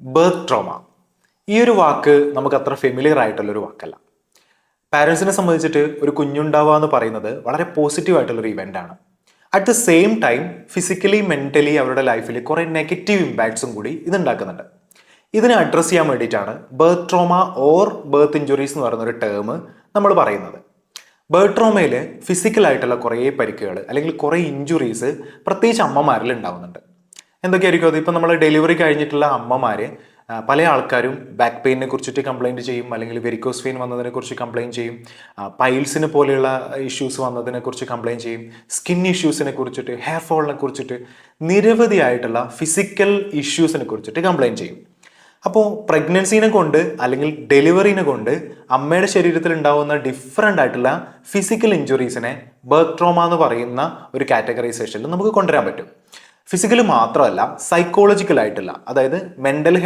Birth trauma ഈ ഒരു വാക്ക് നമുക്ക് അത്ര ഫെമിലിയർ ആയിട്ടുള്ളൊരു വാക്കല്ല. പാരൻസിനെ സംബന്ധിച്ചിട്ട് ഒരു കുഞ്ഞുണ്ടാവുക എന്ന് പറയുന്നത് വളരെ പോസിറ്റീവ് ആയിട്ടുള്ളൊരു ഇവൻ്റ് ആണ്. At the same time physically mentally അവരുടെ ലൈഫിൽ കുറേ നെഗറ്റീവ് ഇമ്പാക്ട്സും കൂടി ഇതുണ്ടാക്കുന്നുണ്ട്. ഇതിനെ അഡ്രസ്സ് ചെയ്യാൻ വേണ്ടിയിട്ടാണ് birth trauma or birth injuries എന്ന് പറയുന്ന ഒരു ടേം നമ്മൾ പറയുന്നത്. ബർത്ത് ട്രോമയിൽ ഫിസിക്കലായിട്ടുള്ള കുറേ പരിക്കുകൾ അല്ലെങ്കിൽ കുറേ ഇഞ്ചുറീസ് പ്രത്യേകിച്ച് അമ്മമാരിൽ ഉണ്ടാവുന്നുണ്ട്. എന്തൊക്കെയായിരിക്കും അത്? ഇപ്പം നമ്മൾ ഡെലിവറി കഴിഞ്ഞിട്ടുള്ള അമ്മമാർ പല ആൾക്കാരും ബാക്ക് പെയിനെ കുറിച്ചിട്ട് കംപ്ലയിൻറ്റ് ചെയ്യും, അല്ലെങ്കിൽ വെരിക്കോസ് വെയിൻ വന്നതിനെ കുറിച്ച് കംപ്ലയിൻറ്റ് ചെയ്യും, പൈൽസിന് പോലെയുള്ള ഇഷ്യൂസ് വന്നതിനെ കുറിച്ച് കംപ്ലയിൻറ്റ് ചെയ്യും, സ്കിൻ ഇഷ്യൂസിനെ കുറിച്ചിട്ട്, ഹെയർ ഫോളിനെ കുറിച്ചിട്ട്, നിരവധിയായിട്ടുള്ള ഫിസിക്കൽ ഇഷ്യൂസിനെ കുറിച്ചിട്ട് കംപ്ലയിൻറ്റ് ചെയ്യും. അപ്പോൾ പ്രഗ്നൻസീനെ കൊണ്ട് അല്ലെങ്കിൽ ഡെലിവറീനെ കൊണ്ട് അമ്മയുടെ ശരീരത്തിൽ ഉണ്ടാകുന്ന ഡിഫറെൻ്റ് ആയിട്ടുള്ള ഫിസിക്കൽ ഇഞ്ചുറീസിനെ ബർത്ത് ട്രോമ എന്ന് പറയുന്ന ഒരു കാറ്റഗറൈസേഷനിൽ നമുക്ക് കൊണ്ടുവരാൻ പറ്റും. ഫിസിക്കൽ മാത്രമല്ല, സൈക്കോളജിക്കൽ ആയിട്ടുള്ള, അതായത് മെൻ്റൽ